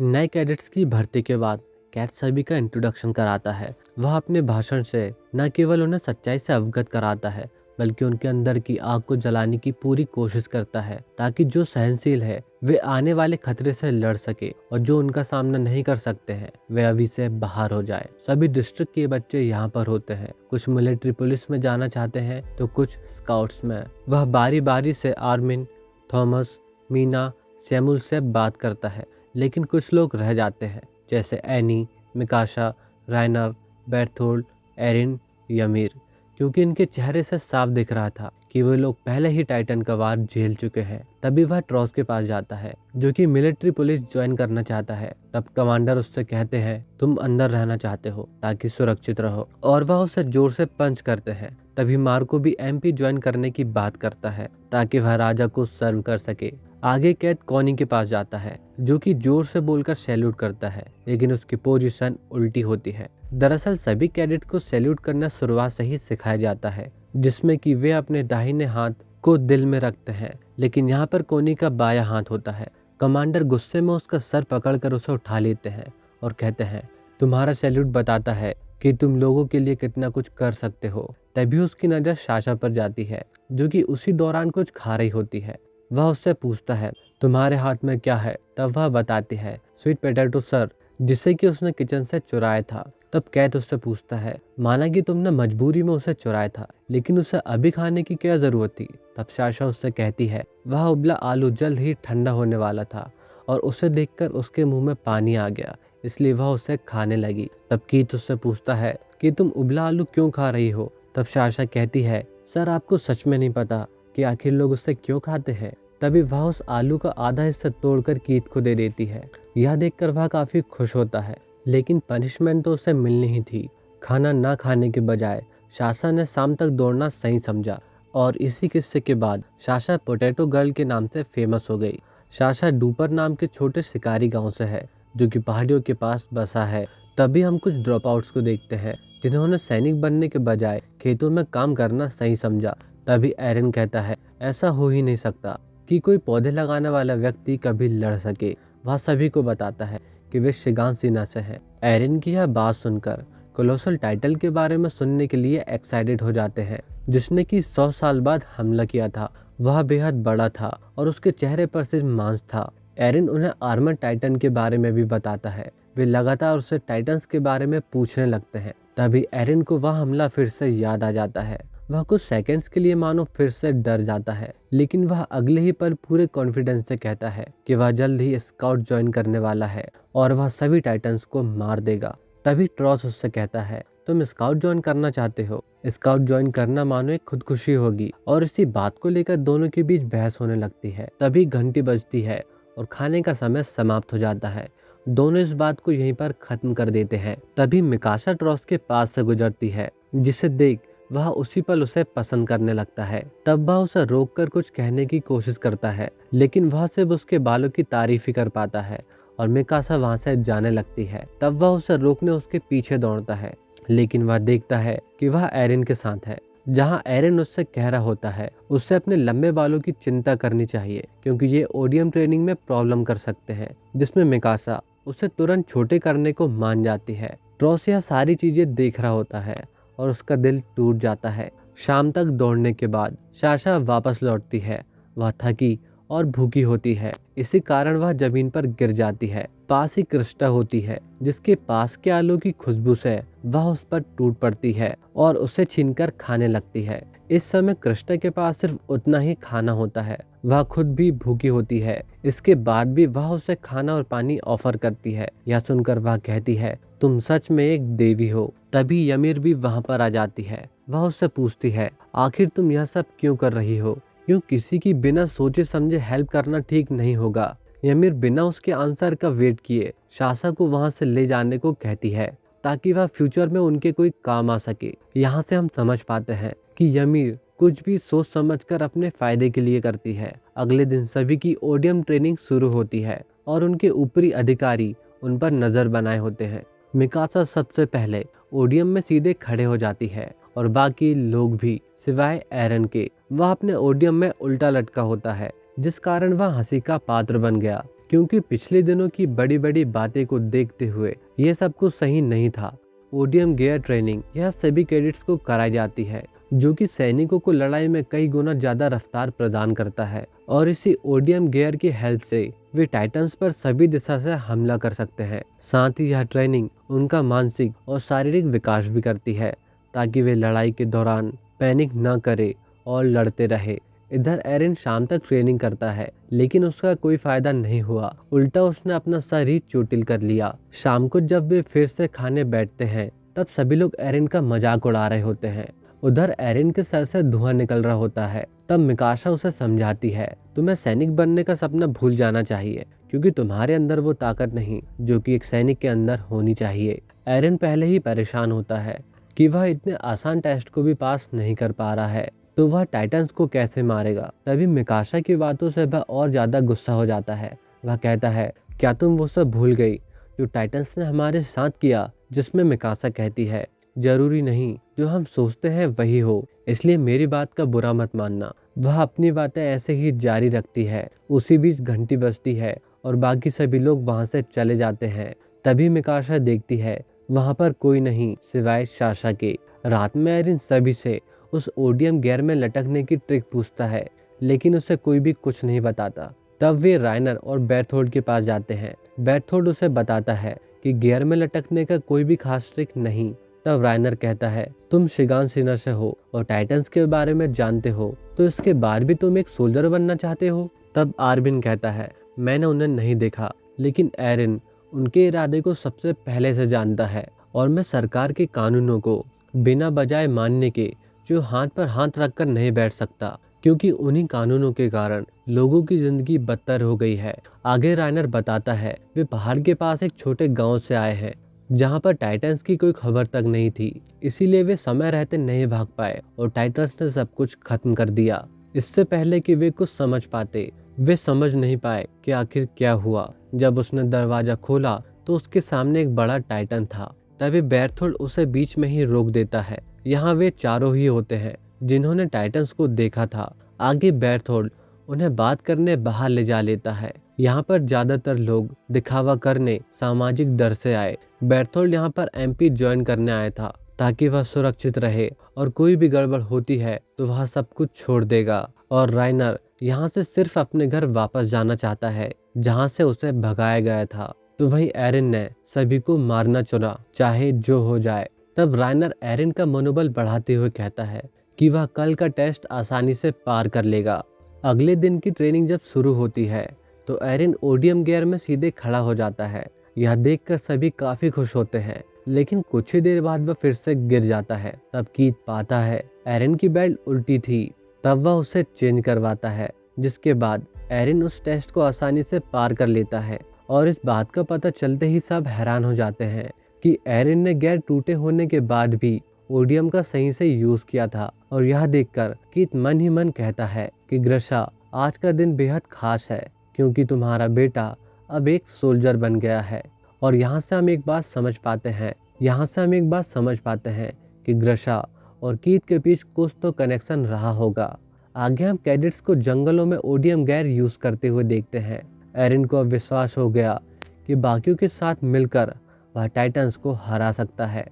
नए कैडेट्स की भर्ती के बाद कैट सभी का इंट्रोडक्शन कराता है। वह अपने भाषण से न केवल उन्हें सच्चाई से अवगत कराता है बल्कि उनके अंदर की आग को जलाने की पूरी कोशिश करता है ताकि जो सहनशील है वे आने वाले खतरे से लड़ सके और जो उनका सामना नहीं कर सकते हैं वे अभी से बाहर हो जाए। सभी डिस्ट्रिक्ट के बच्चे यहाँ पर होते हैं। कुछ मिलिट्री पुलिस में जाना चाहते हैं तो कुछ स्काउट्स में। वह बारी बारी से आर्मिन, थॉमस, मीना, सैमुअल से बात करता है, लेकिन कुछ लोग रह जाते हैं जैसे एनी, मिकाशा, राइनर, बेर्थोल्ड, एरिन, यमीर, क्योंकि इनके चेहरे से साफ दिख रहा था कि वे लोग पहले ही टाइटन का वार झेल चुके हैं। तभी वह ट्रॉस के पास जाता है जो कि मिलिट्री पुलिस ज्वाइन करना चाहता है। तब कमांडर उससे कहते हैं तुम अंदर रहना चाहते हो ताकि सुरक्षित रहो, और वह उसे जोर से पंच करते हैं। तभी मार्को भी एमपी ज्वाइन करने की बात करता है ताकि वह राजा को सर्व कर सके। आगे कैद कॉनी के पास जाता है जो कि जोर से बोलकर सैल्यूट करता है, लेकिन उसकी पोजीशन उल्टी होती है। दरअसल सभी कैडेट को सैल्यूट करना शुरुआत से ही सिखाया जाता है, जिसमें कि वे अपने दाहिने हाथ को दिल में रखते हैं, लेकिन यहाँ पर कॉनी का बायां हाथ होता है। कमांडर गुस्से में उसका सर पकड़कर उसे उठा लेते हैं और कहते हैं तुम्हारा सैल्यूट बताता है कि तुम लोगों के लिए कितना कुछ कर सकते हो। तभी उसकी नज़र साशा पर जाती है जो कि उसी दौरान कुछ खा रही होती है। वह उससे पूछता है तुम्हारे हाथ में क्या है। तब वह बताती है स्वीट पोटैटो सर, जिसे कि उसने किचन से चुराया था। तब कैट उससे पूछता है माना कि तुमने मजबूरी में उसे चुराया था, लेकिन उसे अभी खाने की क्या जरूरत थी। तब साशा उससे कहती है वह उबला आलू जल्द ही ठंडा होने वाला था और उसे देखकर उसके मुंह में पानी आ गया, इसलिए वह उसे खाने लगी। तब कीथ उससे पूछता है कि तुम उबला आलू क्यों खा रही हो। तब साशा कहती है सर आपको सच में नहीं पता कि आखिर लोग उससे क्यों खाते हैं। तभी वह उस आलू का आधा हिस्सा तोड़कर कीथ को दे देती है। यह देखकर वह काफी खुश होता है, लेकिन पनिशमेंट तो उसे मिलनी ही थी। खाना ना खाने के बजाय साशा ने शाम तक दौड़ना सही समझा, और इसी किस्से के बाद साशा पोटैटो गर्ल के नाम से फेमस हो गई। साशा डूपर नाम के छोटे शिकारी गांव से है जो कि पहाड़ियों के पास बसा है। तभी हम कुछ ड्रॉप आउट्स को देखते हैं जिन्होंने सैनिक बनने के बजाय खेतों में काम करना सही समझा। तभी एरन कहता है ऐसा हो ही नहीं सकता कि कोई पौधे लगाने वाला व्यक्ति कभी लड़ सके। वह सभी को बताता है कि वे शिगान सीना से हैं। एरन की यह बात सुनकर कोलोसल टाइटल के बारे में सुनने के लिए एक्साइटेड हो जाते हैं, जिसने कि 100 साल बाद हमला किया था। वह बेहद बड़ा था और उसके चेहरे पर सिर्फ मांस था। एरन उन्हें आर्मर टाइटन के बारे में भी बताता है। वे लगातार उससे टाइटन्स के बारे में पूछने लगते हैं। तभी एरन को वह हमला फिर से याद आ जाता है। वह कुछ सेकंड्स के लिए मानो फिर से डर जाता है, लेकिन वह अगले ही पल पूरे कॉन्फिडेंस से कहता है कि वह जल्द ही स्काउट ज्वाइन करने वाला है और वह सभी टाइटन्स को मार देगा। तभी ट्रॉस उससे कहता है तुम स्काउट ज्वाइन करना चाहते हो। स्काउट ज्वाइन करना मानो एक खुदकुशी होगी, और इसी बात को लेकर दोनों के बीच बहस होने लगती है। तभी घंटी बजती है और खाने का समय समाप्त हो जाता है। दोनों इस बात को यहीं पर खत्म कर देते हैं। तभी मिकाशा ट्रॉस के पास से गुजरती है, जिसे देख वह उसी पल उसे पसंद करने लगता है। तब वह उसे रोककर कुछ कहने की कोशिश करता है, लेकिन वह सिर्फ उसके बालों की तारीफ ही कर पाता है और मिकाशा वहां से जाने लगती है। तब वह उसे रोकने उसके पीछे दौड़ता है, लेकिन वह देखता है कि वह एरिन के साथ है। जहां एरिन उससे कह रहा होता है उससे अपने लंबे बालों की चिंता करनी चाहिए क्योंकि ये ओडियम ट्रेनिंग में प्रॉब्लम कर सकते हैं, जिसमें मिकाशा उसे तुरंत छोटे करने को मान जाती है। ट्रॉस यह सारी चीजें देख रहा होता है और उसका दिल टूट जाता है। शाम तक दौड़ने के बाद साशा वापस लौटती है। वह थकी और भूखी होती है, इसी कारण वह जमीन पर गिर जाती है। पास ही क्रिस्टा होती है, जिसके पास के आलू की खुशबू से वह उस पर टूट पड़ती है और उसे छीनकर खाने लगती है। इस समय क्रिस्टा के पास सिर्फ उतना ही खाना होता है। वह खुद भी भूखी होती है, इसके बाद भी वह उसे खाना और पानी ऑफर करती है। यह सुनकर वह कहती है तुम सच में एक देवी हो। तभी यमीर भी वहाँ पर आ जाती है। वह उससे पूछती है आखिर तुम यह सब क्यों कर रही हो। क्यों किसी की बिना सोचे समझे हेल्प करना ठीक नहीं होगा। यमीर बिना उसके आंसर का वेट किए साशा को वहां से ले जाने को कहती है ताकि वह फ्यूचर में उनके कोई काम आ सके। यहाँ से हम समझ पाते हैं कि यमीर कुछ भी सोच समझकर अपने फायदे के लिए करती है। अगले दिन सभी की ओडियम ट्रेनिंग शुरू होती है और उनके ऊपरी अधिकारी उन पर नजर बनाए होते हैं। मिकाशा सबसे पहले ओडियम में सीधे खड़े हो जाती है और बाकी लोग भी सिवाय एरन के। वह अपने ओडियम में उल्टा लटका होता है, जिस कारण वह हंसी का पात्र बन गया, क्योंकि पिछले दिनों की बड़ी बड़ी बातें को देखते हुए ये सब कुछ सही नहीं था। ओडियम गियर ट्रेनिंग यह सभी कैडेट्स को कराई जाती है, जो कि सैनिकों को लड़ाई में कई गुना ज्यादा रफ्तार प्रदान करता है, और इसी ओडियम गियर की हेल्प से वे टाइटन्स पर सभी दिशा से हमला कर सकते हैं। साथ ही यह ट्रेनिंग उनका मानसिक और शारीरिक विकास भी करती है, ताकि वे लड़ाई के दौरान पैनिक न करे और लड़ते रहे। इधर एरिन शाम तक ट्रेनिंग करता है, लेकिन उसका कोई फायदा नहीं हुआ। उल्टा उसने अपना शरीर चोटिल कर लिया। शाम को जब वे फिर से खाने बैठते हैं, तब सभी लोग एरिन का मजाक उड़ा रहे होते हैं। उधर एरिन के सर से धुआं निकल रहा होता है। तब मिकाशा उसे समझाती है, तुम्हें सैनिक बनने का सपना भूल जाना चाहिए, क्योंकि तुम्हारे अंदर वो ताकत नहीं जो कि एक सैनिक के अंदर होनी चाहिए। एरिन पहले ही परेशान होता है कि वह इतने आसान टेस्ट को भी पास नहीं कर पा रहा है, तो वह टाइटन्स को कैसे मारेगा। तभी मिकाशा की बातों से वह और ज्यादा गुस्सा हो जाता है। वह कहता है, क्या तुम वो सब भूल गई जो टाइटन्स ने हमारे साथ किया। जिसमें मिकाशा कहती है, जरूरी नहीं जो हम सोचते हैं वही हो, इसलिए मेरी बात का बुरा मत मानना। वह अपनी बातें ऐसे ही जारी रखती है। उसी बीच घंटी बजती है और बाकी सभी लोग वहां से चले जाते हैं। तभी मिकाशा देखती है वहां पर कोई नहीं सिवाय साशा के। रात में एरिन सभी से उस ओडियम गियर में लटकने की ट्रिक पूछता है, लेकिन उसे कोई भी कुछ नहीं बताता। तब वे राइनर और बेर्थोल्ड के पास जाते हैं। बेर्थोल्ड उसे बताता है कि गियर में लटकने का कोई भी खास ट्रिक नहीं। तब राइनर कहता है, तुम शिगान सिनर से हो और टाइटन्स के बारे में जानते हो, तो इसके बाद भी तुम एक सोल्जर बनना चाहते हो। तब आर्बिन कहता है, मैंने उन्हें नहीं देखा, लेकिन एरिन उनके इरादे को सबसे पहले से जानता है, और मैं सरकार के कानूनों को बिना बजाय मानने के जो हाथ पर हाथ रखकर नहीं बैठ सकता, क्योंकि उन्हीं कानूनों के कारण लोगों की जिंदगी बदतर हो गई है। आगे राइनर बताता है, वे पहाड़ के पास एक छोटे गांव से आए हैं, जहां पर टाइटन्स की कोई खबर तक नहीं थी, इसीलिए वे समय रहते नहीं भाग पाए और टाइटन्स ने सब कुछ खत्म कर दिया। इससे पहले कि वे कुछ समझ पाते, वे समझ नहीं पाए कि आखिर क्या हुआ। जब उसने दरवाजा खोला तो उसके सामने एक बड़ा टाइटन था। तभी बेर्थोल्ड उसे बीच में ही रोक देता है। यहाँ वे चारों ही होते हैं जिन्होंने टाइटन्स को देखा था। आगे बेर्थोल्ड उन्हें बात करने बाहर ले जा लेता है। यहाँ पर ज्यादातर लोग दिखावा करने सामाजिक डर से आए। बेर्थोल्ड यहाँ पर एमपी ज्वाइन करने आया था, ताकि वह सुरक्षित रहे, और कोई भी गड़बड़ होती है तो वह सब कुछ छोड़ देगा। और राइनर यहाँ से सिर्फ अपने घर वापस जाना चाहता है, जहाँ से उसे भगाया गया था। तो वहीं एरिन ने सभी को मारना चुना, चाहे जो हो जाए। तब राइनर एरिन का मनोबल बढ़ाते हुए कहता है कि वह कल का टेस्ट आसानी से पार कर लेगा। अगले दिन की ट्रेनिंग जब शुरू होती है तो एरिन ओडियम गियर में सीधे खड़ा हो जाता है। यह देखकर सभी काफी खुश होते हैं, लेकिन कुछ ही देर बाद वह फिर से गिर जाता है। तब कीथ पाता है एरिन की बेल्ट उल्टी थी। तब वह उसे चेंज करवाता है, जिसके बाद एरिन उस टेस्ट को आसानी से पार कर लेता है। और इस बात का पता चलते ही सब हैरान हो जाते हैं कि एरिन ने गियर टूटे होने के बाद भी ओडियम का सही से यूज किया था। और यह देखकर कीथ मन ही मन कहता है कि ग्रशा, आज का दिन बेहद खास है, क्योंकि तुम्हारा बेटा अब एक सोल्जर बन गया है। और यहाँ से हम एक बात समझ पाते हैं कि ग्रशा और कीथ के बीच कुछ तो कनेक्शन रहा होगा। आगे हम कैडेट्स को जंगलों में ओडियम गियर यूज करते हुए देखते हैं। एरिन को अब विश्वास हो गया कि बाकियों के साथ मिलकर वह टाइटन्स को हरा सकता है।